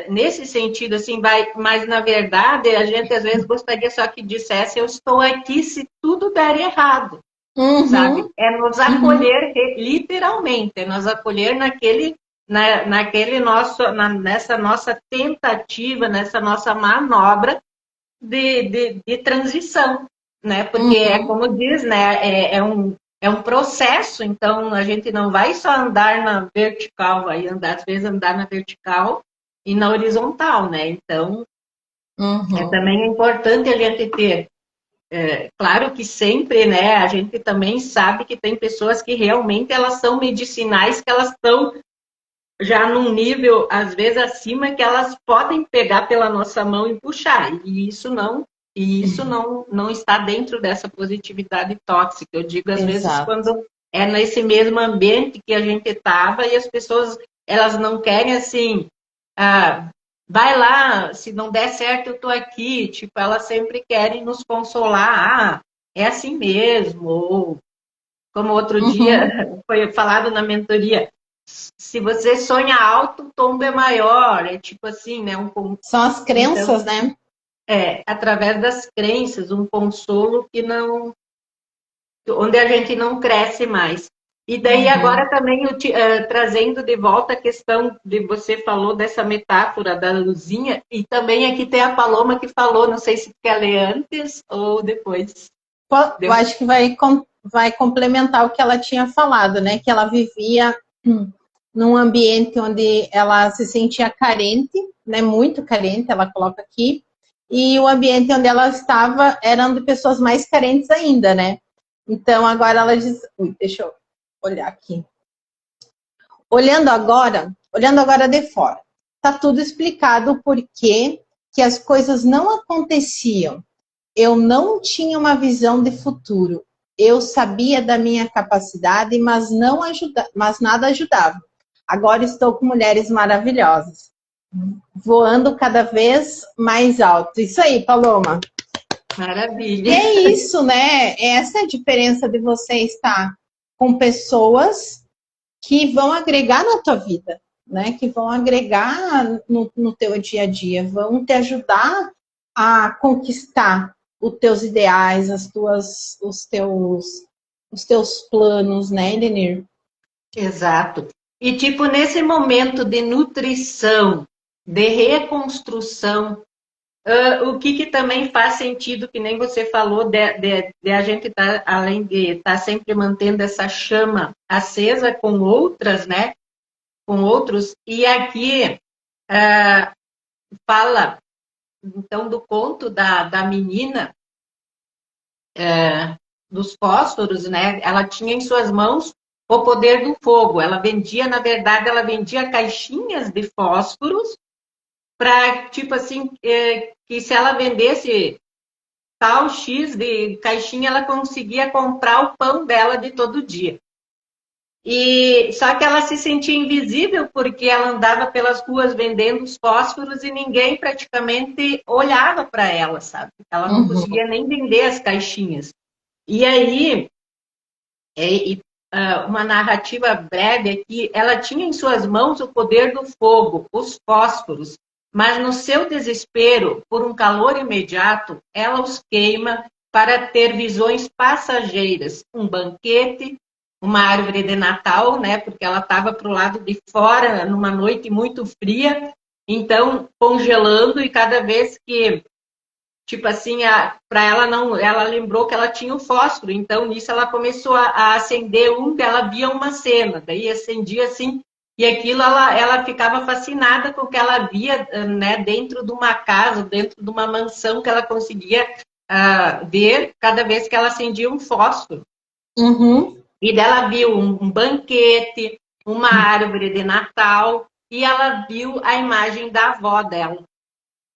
nesse sentido, assim, vai, mas na verdade a gente às vezes gostaria só que dissesse, eu estou aqui se tudo der errado, sabe? uhum, É nos uhum, acolher, literalmente, é nos acolher naquele nosso, nessa nossa tentativa, nessa nossa manobra de transição, né? Porque é uhum, como diz, né? É um processo, então a gente não vai só andar na vertical, vai andar, às vezes andar na vertical e na horizontal, né? Então, uhum. também é importante a gente ter, claro que sempre, né? A gente também sabe que tem pessoas que realmente elas são medicinais, que elas estão já num nível, às vezes, acima, que elas podem pegar pela nossa mão e puxar. E isso não está dentro dessa positividade tóxica. Eu digo, às vezes, Exato. quando é nesse mesmo ambiente que a gente estava e as pessoas, elas não querem assim, vai lá, se não der certo, eu estou aqui. Tipo, elas sempre querem nos consolar. É assim mesmo. Ou, como outro dia Uhum. foi falado na mentoria, se você sonha alto, o tombo é maior. É tipo assim, né? São as Então, crenças, né? através das crenças, um consolo que não, onde a gente não cresce mais. E daí Uhum. agora também trazendo de volta a questão de você falou dessa metáfora da luzinha, e também aqui tem a Paloma que falou, não sei se quer ler antes ou depois. Eu Deu? acho que vai complementar o que ela tinha falado, né? Que ela vivia num ambiente onde ela se sentia carente, né? Muito carente, ela coloca aqui. E o ambiente onde ela estava eram de pessoas mais carentes ainda, né? Então agora ela diz, ui, deixa eu olhar aqui. Olhando agora de fora, tá tudo explicado o porquê que as coisas não aconteciam. Eu não tinha uma visão de futuro. Eu sabia da minha capacidade, mas nada ajudava. Agora estou com mulheres maravilhosas, voando cada vez mais alto. Isso aí, Paloma. E Maravilha. é isso, né? Essa é a diferença de você estar com pessoas que vão agregar na tua vida, né? Que vão agregar no teu dia a dia, vão te ajudar a conquistar os teus ideais, os teus planos, né, Elenir? Exato. E tipo, nesse momento de nutrição, de reconstrução, o que também faz sentido, que nem você falou, de a gente estar, além de estar sempre mantendo essa chama acesa com outras, né? Com outros, e aqui fala, então, do conto da menina, dos fósforos, né? Ela tinha em suas mãos o poder do fogo. Ela vendia, na verdade, ela vendia caixinhas de fósforos para, tipo assim, que se ela vendesse tal X de caixinha, ela conseguia comprar o pão dela de todo dia. E só que ela se sentia invisível porque ela andava pelas ruas vendendo os fósforos e ninguém praticamente olhava para ela, sabe? Ela não Uhum, conseguia nem vender as caixinhas. E aí, uma narrativa breve aqui, ela tinha em suas mãos o poder do fogo, os fósforos, mas no seu desespero por um calor imediato, ela os queima para ter visões passageiras, um banquete, uma árvore de Natal, né? Porque ela estava para o lado de fora numa noite muito fria, então congelando, e cada vez que, tipo assim, para ela não, ela lembrou que ela tinha o fósforo, então nisso ela começou a acender um, que ela via uma cena, daí acendia assim, e aquilo ela ficava fascinada com o que ela via, né, dentro de uma casa, dentro de uma mansão que ela conseguia ver cada vez que ela acendia um fósforo. Uhum. E dela viu um banquete, uma árvore de Natal, e ela viu a imagem da avó dela.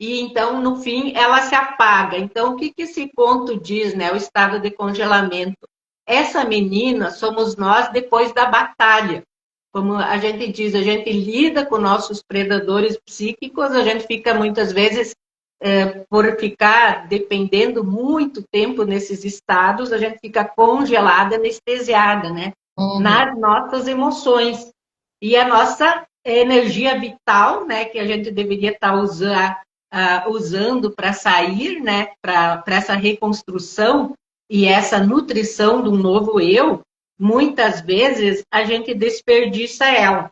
E então, no fim, ela se apaga. Então, o que esse conto diz, né? O estado de congelamento. Essa menina somos nós depois da batalha. Como a gente diz, a gente lida com nossos predadores psíquicos, a gente fica muitas vezes, por ficar dependendo muito tempo nesses estados, a gente fica congelada, anestesiada, né? Uhum. Nas nossas emoções. E a nossa energia vital, né, que a gente deveria estar usando para sair, né, para essa reconstrução e essa nutrição de um novo eu, muitas vezes a gente desperdiça ela.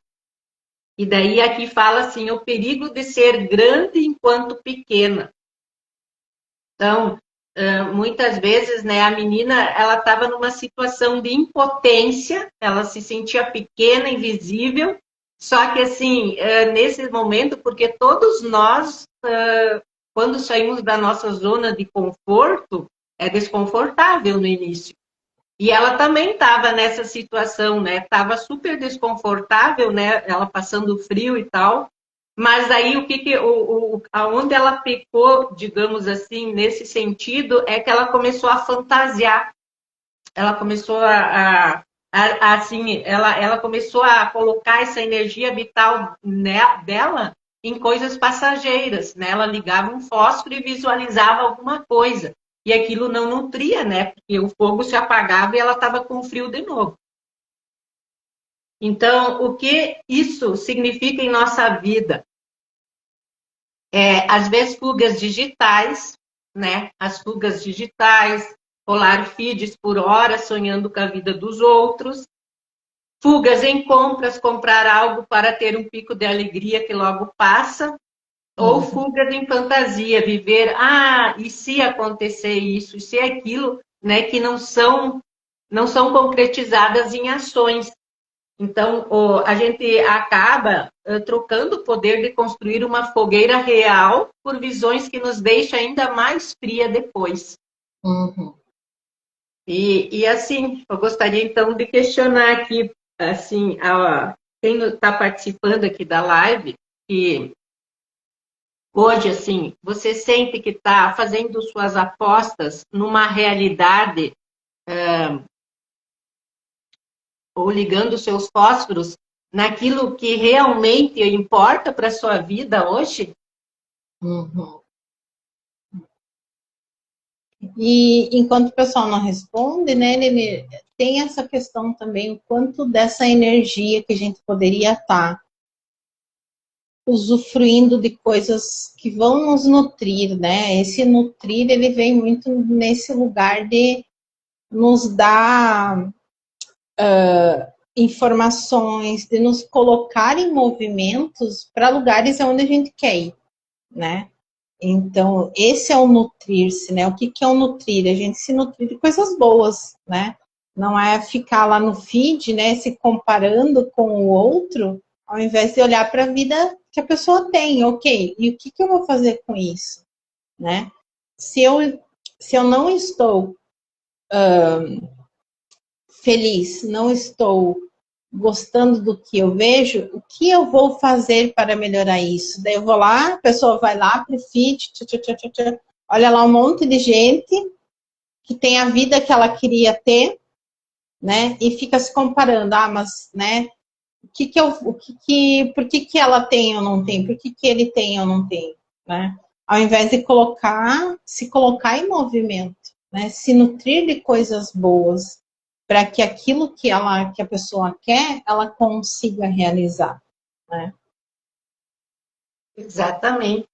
E daí aqui fala assim, o perigo de ser grande enquanto pequena. Então, muitas vezes, né, a menina, ela estava numa situação de impotência, ela se sentia pequena, invisível, só que assim, nesse momento, porque todos nós, quando saímos da nossa zona de conforto, é desconfortável no início. E ela também estava nessa situação, né? Estava super desconfortável, né? Ela passando frio e tal. Mas aí aonde ela pecou, digamos assim, nesse sentido, é que ela começou a fantasiar. Ela começou assim, ela começou a colocar essa energia vital dela em coisas passageiras, né? Ela ligava um fósforo e visualizava alguma coisa. E aquilo não nutria, né? Porque o fogo se apagava e ela estava com frio de novo. Então, o que isso significa em nossa vida? Às vezes, fugas digitais, né? As fugas digitais, rolar feeds por horas sonhando com a vida dos outros, fugas em compras, comprar algo para ter um pico de alegria que logo passa, ou Uhum. fugas em fantasia, viver, e se acontecer isso, e se aquilo, né, que não são concretizadas em ações. Então, a gente acaba trocando o poder de construir uma fogueira real por visões que nos deixam ainda mais fria depois. Uhum. E assim, eu gostaria então de questionar aqui, assim, quem está participando aqui da live, que hoje, assim, você sente que está fazendo suas apostas numa realidade, ou ligando seus fósforos naquilo que realmente importa para a sua vida hoje? Uhum. E enquanto o pessoal não responde, né, ele tem essa questão também, o quanto dessa energia que a gente poderia estar usufruindo de coisas que vão nos nutrir, né? Esse nutrir, ele vem muito nesse lugar de nos dar informações, de nos colocar em movimentos para lugares onde a gente quer ir, né? Então, esse é o nutrir-se, né? O que é o nutrir? A gente se nutrir de coisas boas, né? Não é ficar lá no feed, né? Se comparando com o outro, ao invés de olhar para a vida que a pessoa tem, ok? E o que eu vou fazer com isso, né? Se eu não estou feliz, não estou gostando do que eu vejo, o que eu vou fazer para melhorar isso? Daí eu vou lá, a pessoa vai lá para o feed, olha lá um monte de gente que tem a vida que ela queria ter, né? E fica se comparando, mas, né? Por que ela tem ou não tem? Por que ele tem ou não tem, né? Ao invés de se colocar em movimento, né? Se nutrir de coisas boas, para que aquilo que a pessoa quer, ela consiga realizar, né? Exatamente.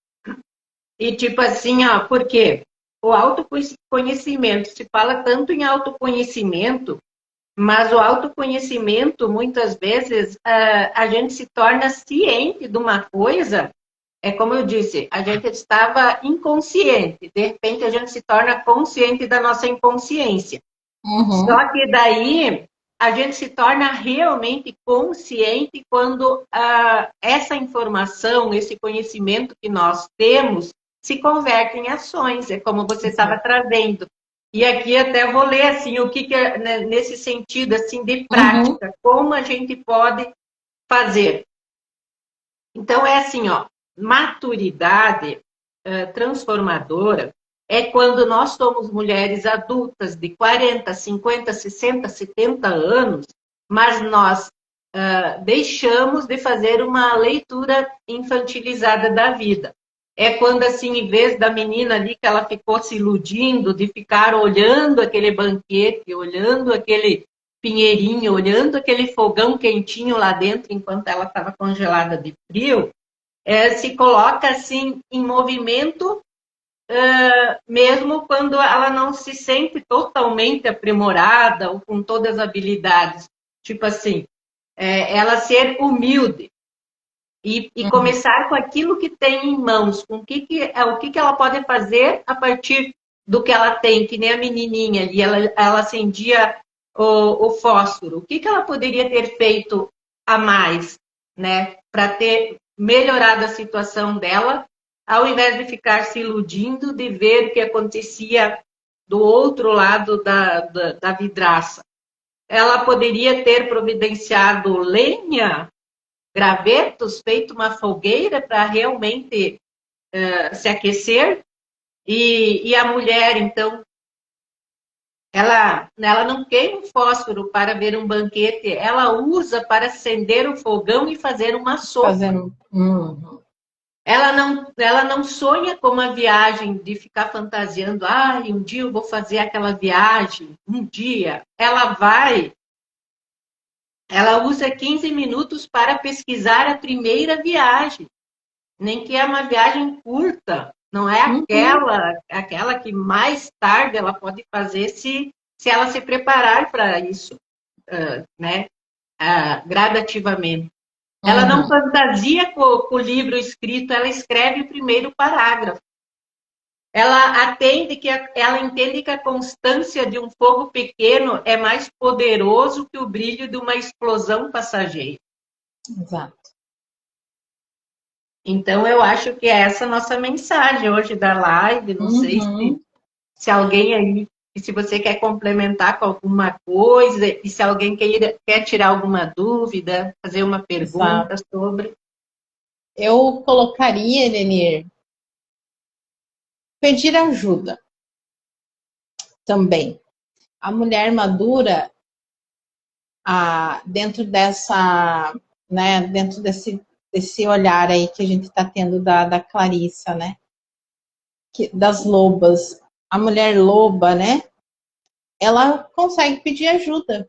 E tipo assim, ó, porque o autoconhecimento, se fala tanto em autoconhecimento, mas o autoconhecimento, muitas vezes, a gente se torna ciente de uma coisa, é como eu disse, a gente estava inconsciente, de repente a gente se torna consciente da nossa inconsciência. Uhum. Só que daí a gente se torna realmente consciente quando essa informação, esse conhecimento que nós temos, se converte em ações, é como você estava trazendo. E aqui até vou ler assim, o que é, né, nesse sentido assim de Uhum. prática, como a gente pode fazer. Então é assim, ó, maturidade transformadora é quando nós somos mulheres adultas de 40, 50, 60, 70 anos, mas nós deixamos de fazer uma leitura infantilizada da vida. É quando, assim, em vez da menina ali que ela ficou se iludindo, de ficar olhando aquele banquete, olhando aquele pinheirinho, olhando aquele fogão quentinho lá dentro, enquanto ela estava congelada de frio, se coloca, assim, em movimento, mesmo quando ela não se sente totalmente aprimorada ou com todas as habilidades. Tipo assim, ela ser humilde e começar com aquilo que tem em mãos, com o que ela pode fazer a partir do que ela tem, que nem a menininha ali, ela acendia o fósforo. O que ela poderia ter feito a mais, né, para ter melhorado a situação dela, ao invés de ficar se iludindo de ver o que acontecia do outro lado da vidraça. Ela poderia ter providenciado lenha, gravetos, feito uma fogueira para realmente se aquecer. E a mulher, então, ela não queima o fósforo para ver um banquete, ela usa para acender o fogão e fazer uma sopa. Fazendo. Uhum. Ela não sonha com uma viagem de ficar fantasiando, um dia eu vou fazer aquela viagem, um dia. Ela usa 15 minutos para pesquisar a primeira viagem, nem que é uma viagem curta, não é aquela que mais tarde ela pode fazer se ela se preparar para isso, né, gradativamente. Ela não Uhum. fantasia com o livro escrito, ela escreve o primeiro parágrafo. Ela entende que a constância de um fogo pequeno é mais poderoso que o brilho de uma explosão passageira. Exato. Então, eu acho que é essa nossa mensagem hoje da live. Não sei Uhum. se alguém aí, se você quer complementar com alguma coisa, e se alguém quer tirar alguma dúvida, fazer uma Exato. pergunta sobre. Eu colocaria, Elenir, pedir ajuda também. A mulher madura, dentro dessa, né, dentro desse olhar aí que a gente está tendo da Clarissa, né, das lobas, a mulher loba, né, ela consegue pedir ajuda.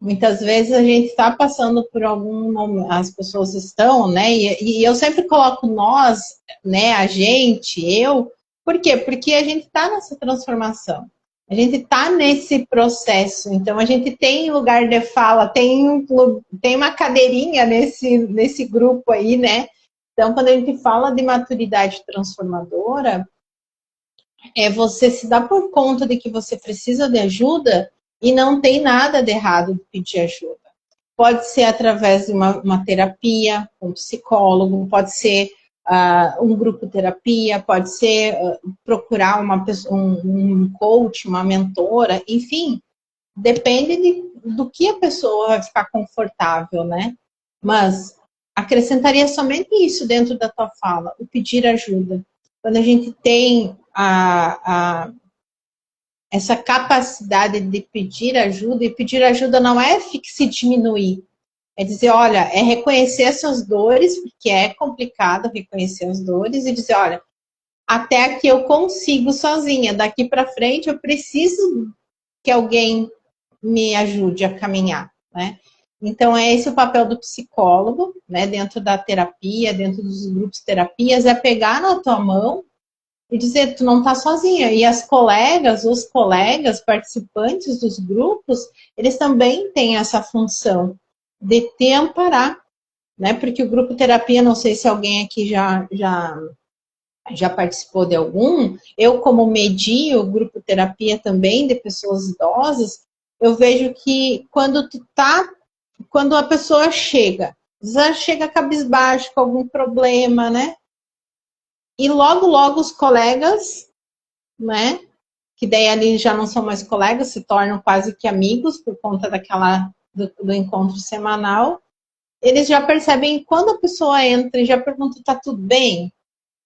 Muitas vezes a gente está passando por algum momento, as pessoas estão, né, e eu sempre coloco nós, né, a gente, eu, por quê? Porque a gente está nessa transformação. A gente está nesse processo, então a gente tem lugar de fala, tem uma cadeirinha nesse grupo aí, né? Então, quando a gente fala de maturidade transformadora, é você se dar por conta de que você precisa de ajuda e não tem nada de errado de pedir ajuda. Pode ser através de uma terapia, um psicólogo, pode ser um grupo terapia, pode ser procurar um coach, uma mentora, enfim, depende do que a pessoa vai ficar confortável, né? Mas acrescentaria somente isso dentro da tua fala, o pedir ajuda. Quando a gente tem essa capacidade de pedir ajuda, e pedir ajuda não é se diminuir, é dizer, olha, é reconhecer essas dores, porque é complicado reconhecer as dores, e dizer, olha, até aqui eu consigo sozinha, daqui para frente eu preciso que alguém me ajude a caminhar, né? Então, é esse o papel do psicólogo, né? Dentro da terapia, dentro dos grupos de terapias, é pegar na tua mão e dizer, tu não tá sozinha. E as colegas, os colegas participantes dos grupos, eles também têm essa função de te amparar, né? Porque o grupo terapia, não sei se alguém aqui já participou de algum, eu como medio o grupo terapia também de pessoas idosas, eu vejo que quando a pessoa já chega cabisbaixo com algum problema, né? E logo os colegas, né? Que daí ali já não são mais colegas, se tornam quase que amigos por conta do encontro semanal. Eles já percebem quando a pessoa entra e já pergunta, tá tudo bem?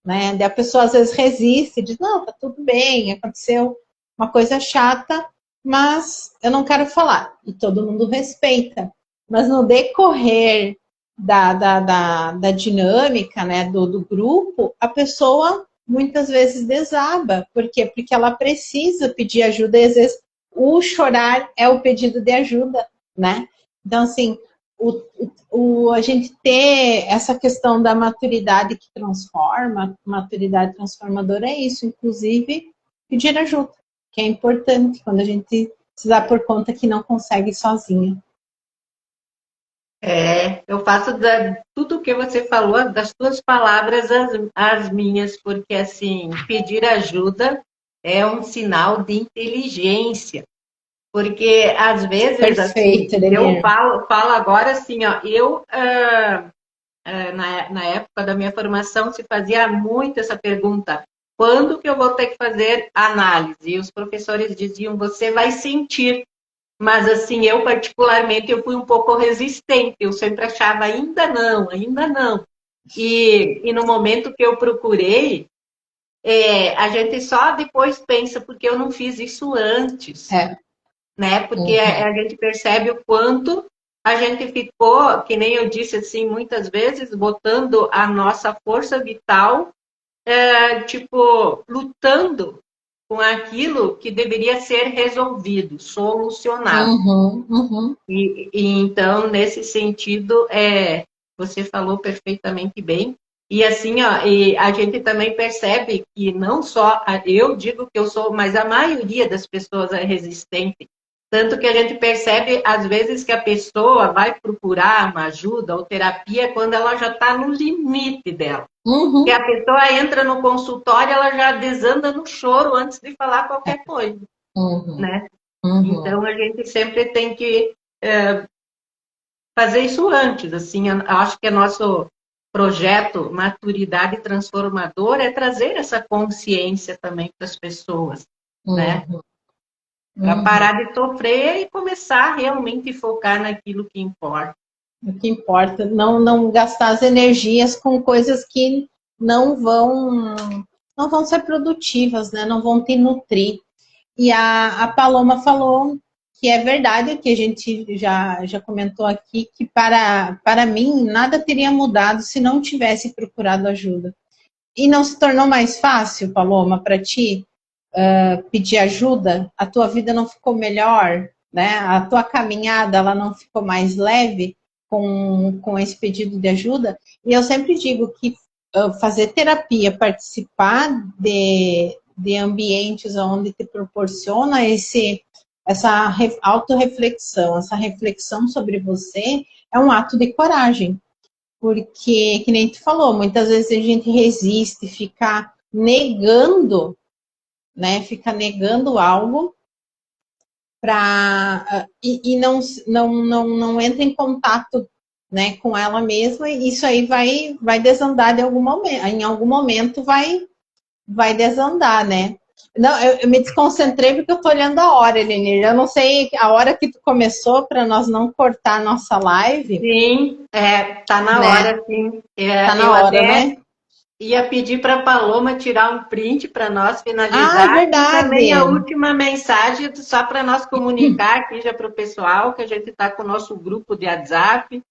Né? Daí a pessoa às vezes resiste, diz, não, tá tudo bem, aconteceu uma coisa chata, mas eu não quero falar. E todo mundo respeita. Mas no decorrer da dinâmica, né, do grupo, a pessoa muitas vezes desaba. Por quê? Porque ela precisa pedir ajuda e às vezes o chorar é o pedido de ajuda, né? Então, assim, a gente ter essa questão da maturidade que transforma, maturidade transformadora é isso, inclusive pedir ajuda, que é importante quando a gente se dá por conta que não consegue sozinha. Eu faço tudo o que você falou, das suas palavras, as minhas, porque, assim, pedir ajuda é um sinal de inteligência. Porque, às vezes, Perfeito, assim, eu Elenir. falo agora assim, ó, na época da minha formação, se fazia muito essa pergunta, quando que eu vou ter que fazer análise? E os professores diziam, você vai sentir. Mas, assim, eu particularmente, eu fui um pouco resistente, eu sempre achava, ainda não, ainda não. E no momento que eu procurei, a gente só depois pensa, porque eu não fiz isso antes, né? Porque a gente percebe o quanto a gente ficou, que nem eu disse assim, muitas vezes, botando a nossa força vital, tipo, lutando com aquilo que deveria ser resolvido, solucionado. E então, nesse sentido, você falou perfeitamente bem. E assim, ó, e a gente também percebe que não só, eu digo que eu sou, mas a maioria das pessoas é resistente. Tanto que a gente percebe, às vezes, que a pessoa vai procurar uma ajuda ou terapia quando ela já está no limite dela. Que a pessoa entra no consultório, ela já desanda no choro antes de falar qualquer coisa, né? Então, a gente sempre tem que fazer isso antes. Assim, eu acho que é nosso projeto Maturidade Transformadora é trazer essa consciência também para as pessoas, né? Para parar de sofrer e começar realmente a focar naquilo que importa. O que importa, não gastar as energias com coisas que não vão ser produtivas, né? Não vão te nutrir. E a Paloma falou que é verdade, que a gente já comentou aqui, que para mim nada teria mudado se não tivesse procurado ajuda. E não se tornou mais fácil, Paloma, para ti pedir ajuda? A tua vida não ficou melhor, né? A tua caminhada ela não ficou mais leve com esse pedido de ajuda? E eu sempre digo que fazer terapia, participar de ambientes onde te proporciona essa autorreflexão, essa reflexão sobre você, é um ato de coragem. Porque, que nem tu falou, muitas vezes a gente resiste, fica negando, né? Fica negando algo e não entra em contato, né, com ela mesma, e isso aí vai desandar em algum momento vai desandar, né? Não, eu me desconcentrei porque eu tô olhando a hora, Elenir. Eu não sei a hora que tu começou para nós não cortar a nossa live. Sim, tá na hora, sim. Tá na Eu hora, até né? ia pedir para a Paloma tirar um print para nós Ah, é finalizar e também a verdade. última mensagem só para nós comunicar aqui já para o pessoal que a gente está com o nosso grupo de WhatsApp,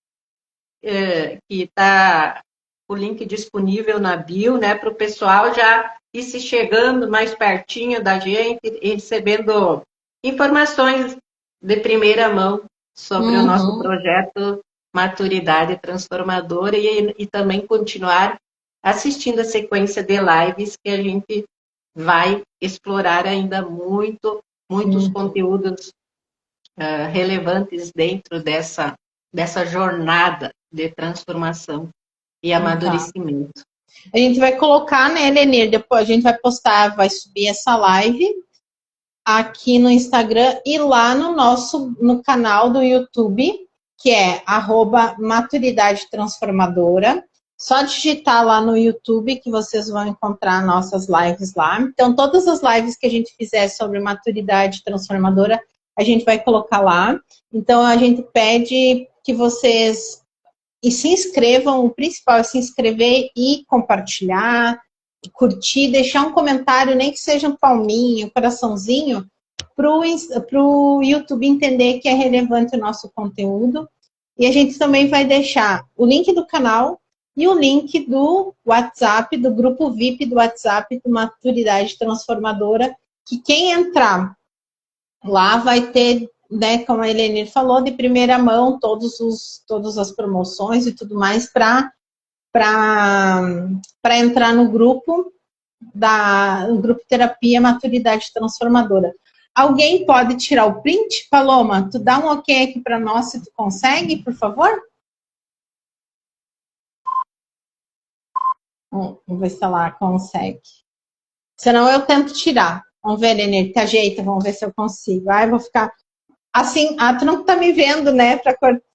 que está o link disponível na bio, né, para o pessoal já ir se chegando mais pertinho da gente e recebendo informações de primeira mão sobre o nosso Uhum. projeto Maturidade Transformadora e também continuar assistindo a sequência de lives que a gente vai explorar ainda muitos Uhum. conteúdos relevantes dentro dessa jornada de transformação e Tá. amadurecimento. A gente vai colocar, né, Lenir? Depois a gente vai postar, vai subir essa live aqui no Instagram e lá no canal do YouTube, que é @maturidade transformadora. Só digitar lá no YouTube que vocês vão encontrar nossas lives lá. Então, todas as lives que a gente fizer sobre maturidade transformadora, a gente vai colocar lá. Então, a gente pede que vocês se inscrevam. O principal é se inscrever e compartilhar, curtir, deixar um comentário, nem que seja um palminho, um coraçãozinho, para o YouTube entender que é relevante o nosso conteúdo. E a gente também vai deixar o link do canal e o link do WhatsApp, do grupo VIP do WhatsApp do Maturidade Transformadora, que quem entrar lá vai ter, né, como a Helene falou, de primeira mão todas as promoções e tudo mais para entrar no grupo no grupo Terapia Maturidade Transformadora. Alguém pode tirar o print? Paloma, tu dá um ok aqui para nós se tu consegue, por favor? Vamos ver se ela consegue. Senão eu tento tirar. Vamos ver, Lenir, te ajeita, vamos ver se eu consigo. Ai, vou ficar assim, tu não tá me vendo, né?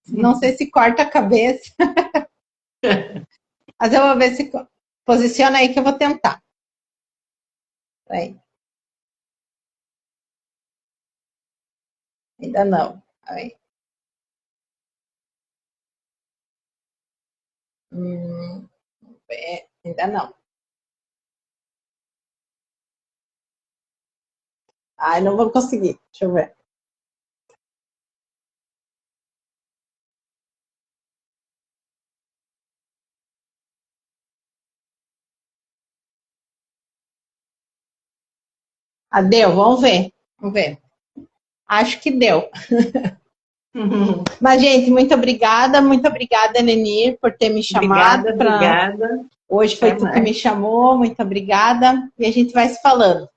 Não sei se corta a cabeça. Mas eu vou ver se posiciona aí que eu vou tentar. Aí. Ainda não. Aí. Ainda não. Ai, não vou conseguir. Deixa eu ver. Deu, vamos ver. Vamos ver. Acho que deu. Mas, gente, muito obrigada, Lenir, por ter me chamado. Obrigada. Hoje foi tu que me chamou, muito obrigada. E a gente vai se falando.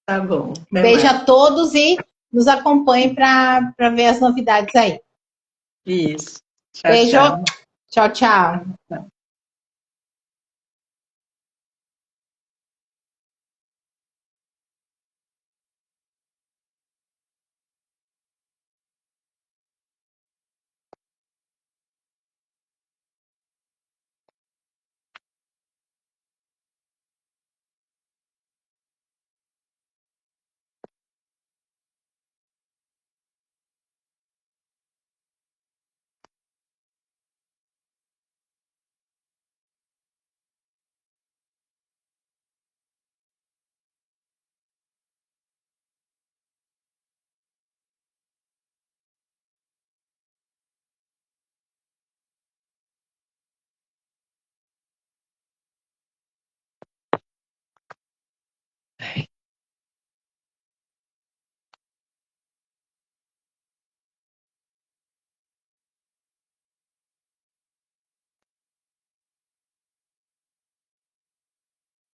Tá bom. Beijo a todos e nos acompanhem para ver as novidades aí. Isso. Beijo. Tchau. Tchau, tchau.